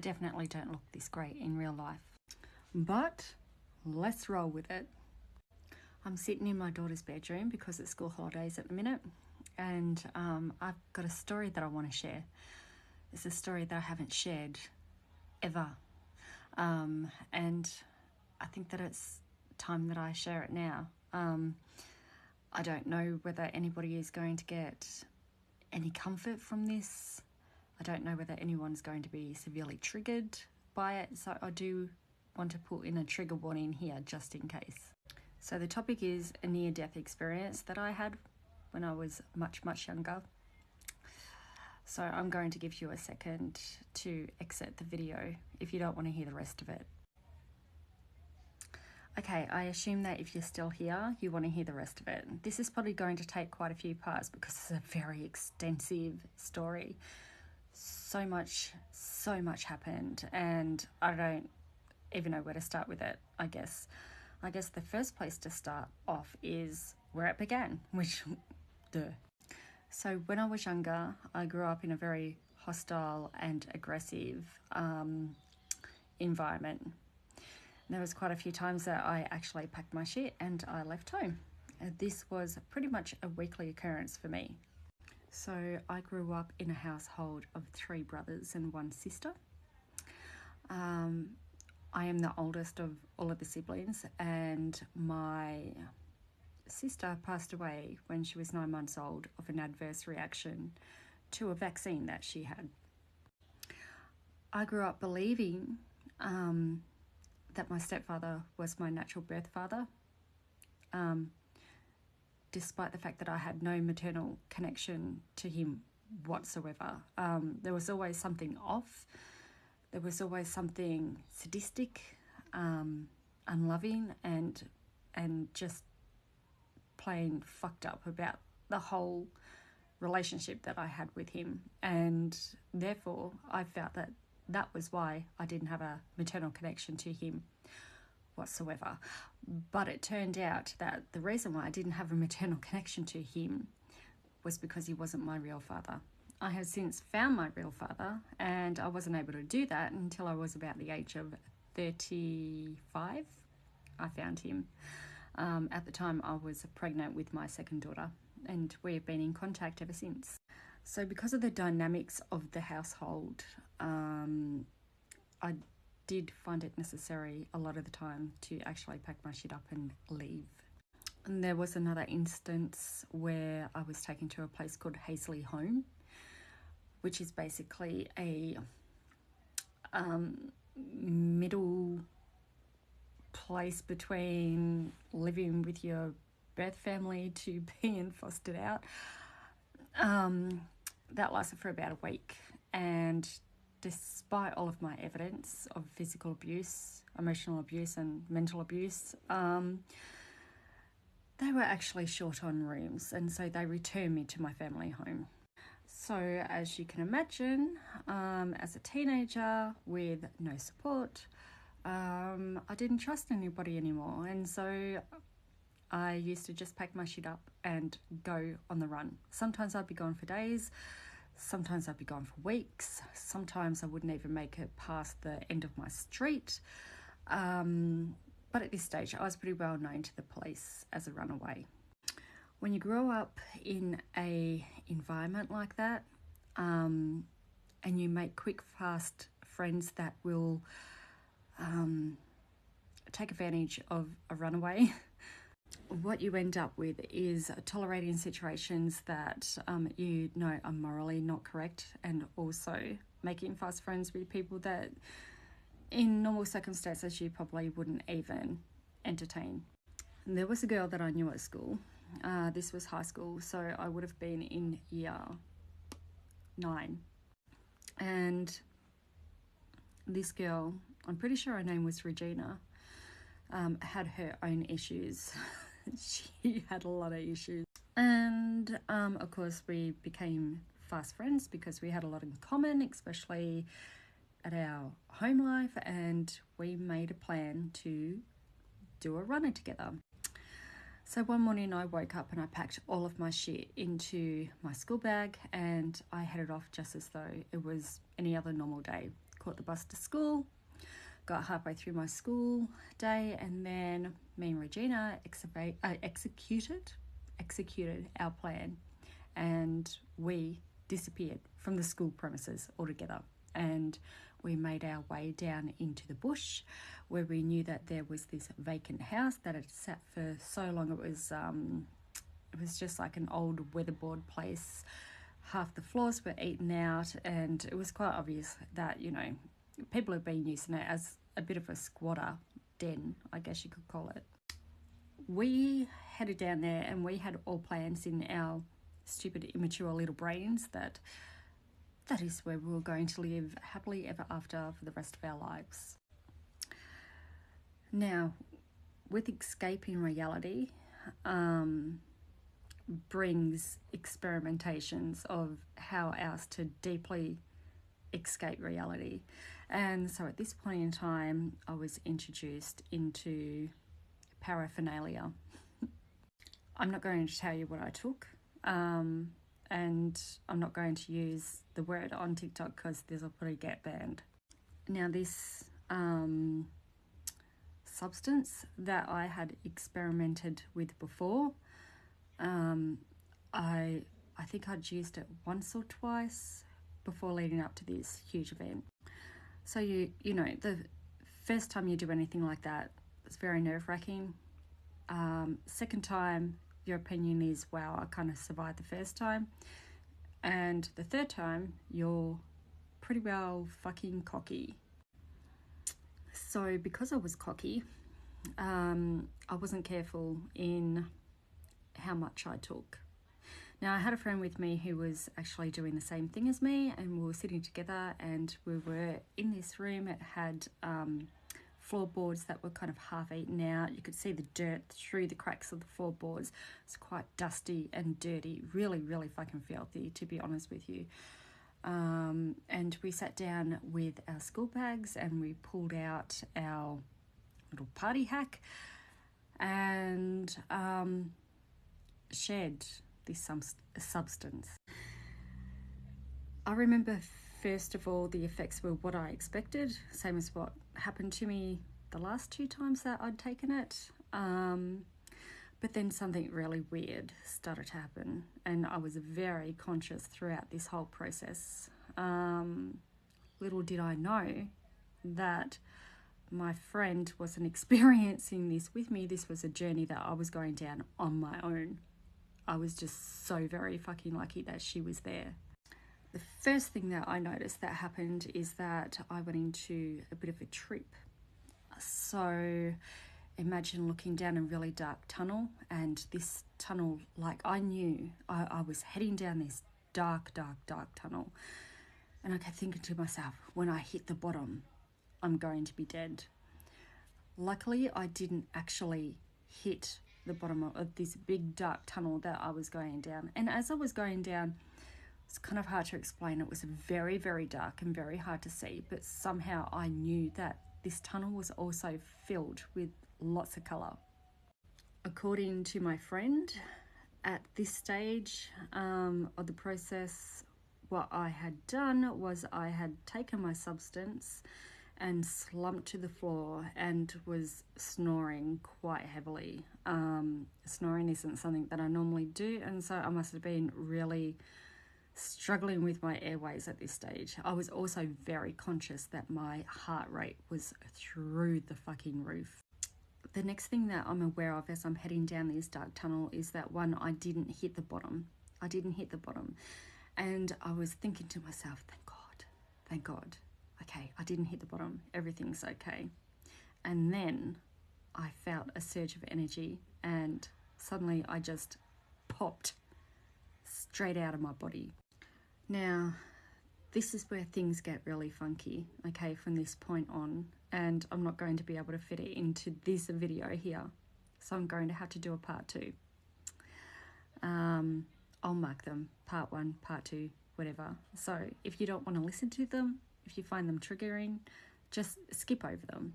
definitely don't look this great in real life. But let's roll with it. I'm sitting in my daughter's bedroom because it's school holidays at the minute, and I've got a story that I want to share. It's a story that I haven't shared ever, and I think that it's time that I share it now. I don't know whether anybody is going to get any comfort from this. I don't know whether anyone's going to be severely triggered by it, so I do want to put in a trigger warning here just in case. So the topic is a near-death experience that I had when I was much younger. So I'm going to give you a second to exit the video if you don't want to hear the rest of it. Okay, I assume that if you're still here, you want to hear the rest of it. This is probably going to take quite a few parts because it's a very extensive story. So much happened, and I don't even know where to start with it, I guess. I guess the first place to start off is where it began, which, duh. So when I was younger, I grew up in a very hostile and aggressive environment. There was quite a few times that I actually packed my shit and I left home. This was pretty much a weekly occurrence for me. So I grew up in a household of 3 brothers and 1 sister. I am the oldest of all of the siblings, and my sister passed away when she was 9 months old of an adverse reaction to a vaccine that she had. I grew up believing that my stepfather was my natural birth father, despite the fact that I had no maternal connection to him whatsoever. There was always something off. There was always something sadistic, unloving, and just plain fucked up about the whole relationship that I had with him. And therefore, I felt that that was why I didn't have a maternal connection to him whatsoever. But it turned out that the reason why I didn't have a maternal connection to him was because he wasn't my real father. I have since found my real father, and I wasn't able to do that until I was about the age of 35. I found him. At the time, I was pregnant with my second daughter, and we have been in contact ever since. So because of the dynamics of the household, I did find it necessary a lot of the time to actually pack my shit up and leave. And there was another instance where I was taken to a place called Hazley Home, which is basically a middle place between living with your birth family to being fostered out. That lasted for about a week, and despite all of my evidence of physical abuse, emotional abuse and mental abuse, they were actually short on rooms, and so they returned me to my family home. So as you can imagine, as a teenager with no support, I didn't trust anybody anymore, and so I used to just pack my shit up and go on the run. Sometimes I'd be gone for days, sometimes I'd be gone for weeks, sometimes I wouldn't even make it past the end of my street. But at this stage, I was pretty well known to the police as a runaway. When you grow up in a environment like that, and you make quick, fast friends that will take advantage of a runaway, what you end up with is tolerating situations that you know are morally not correct, and also making fast friends with people that in normal circumstances you probably wouldn't even entertain. And there was a girl that I knew at school. This was high school, so I would have been in year 9. And this girl, I'm pretty sure her name was Regina, had her own issues. She had a lot of issues. And of course we became fast friends because we had a lot in common, especially at our home life, and we made a plan to do a runner together. So one morning I woke up and I packed all of my shit into my school bag and I headed off just as though it was any other normal day. caught the bus to school, got halfway through my school day, and then me and Regina executed our plan, and we disappeared from the school premises altogether. And we made our way down into the bush, where we knew that there was this vacant house that had sat for so long. It was just like an old weatherboard place. Half the floors were eaten out, and it was quite obvious that, you know, people have been using it as a bit of a squatter den, I guess you could call it. We headed down there, and we had all plans in our stupid, immature little brains that is where we were going to live happily ever after for the rest of our lives. Now, with escaping reality brings experimentations of how else to deeply escape reality. And so at this point in time, I was introduced into paraphernalia. I'm not going to tell you what I took, and I'm not going to use the word on TikTok because this will probably get banned. Now, this substance that I had experimented with before, I think I'd used it once or twice before leading up to this huge event. So you know, the first time you do anything like that, it's very nerve-wracking. Second time, your opinion is, wow, I kind of survived the first time. And the third time, you're pretty well fucking cocky. So because I was cocky, I wasn't careful in how much I took. Now, I had a friend with me who was actually doing the same thing as me, and we were sitting together, and we were in this room. It had floorboards that were kind of half eaten out. You could see the dirt through the cracks of the floorboards. It's quite dusty and dirty, really, really fucking filthy, to be honest with you. And we sat down with our school bags, and we pulled out our little party hack and shared this substance. I remember, first of all, the effects were what I expected, same as what happened to me the last 2 times that I'd taken it. But then something really weird started to happen, and I was very conscious throughout this whole process. Little did I know that my friend wasn't experiencing this with me. This was a journey that I was going down on my own. I was just so very fucking lucky that she was there. The first thing that I noticed that happened is that I went into a bit of a trip. So imagine looking down a really dark tunnel, and this tunnel, like, I knew I was heading down this dark tunnel, and I kept thinking to myself, when I hit the bottom, I'm going to be dead. Luckily, I didn't actually hit the bottom of this big dark tunnel that I was going down. And as I was going down, it's kind of hard to explain. It was very, very dark and very hard to see, but somehow I knew that this tunnel was also filled with lots of colour. According to my friend, at this stage of the process, what I had done was I had taken my substance and slumped to the floor and was snoring quite heavily. Snoring isn't something that I normally do, and so I must have been really struggling with my airways at this stage. I was also very conscious that my heart rate was through the fucking roof. The next thing that I'm aware of as I'm heading down this dark tunnel is that, one, I didn't hit the bottom. And I was thinking to myself, thank God. Okay, I didn't hit the bottom. Everything's okay. And then I felt a surge of energy, and suddenly I just popped straight out of my body. Now, this is where things get really funky, okay, from this point on, and I'm not going to be able to fit it into this video here, so I'm going to have to do a part 2. I'll mark them, part 1, part 2, whatever. So if you don't want to listen to them, if you find them triggering, just skip over them.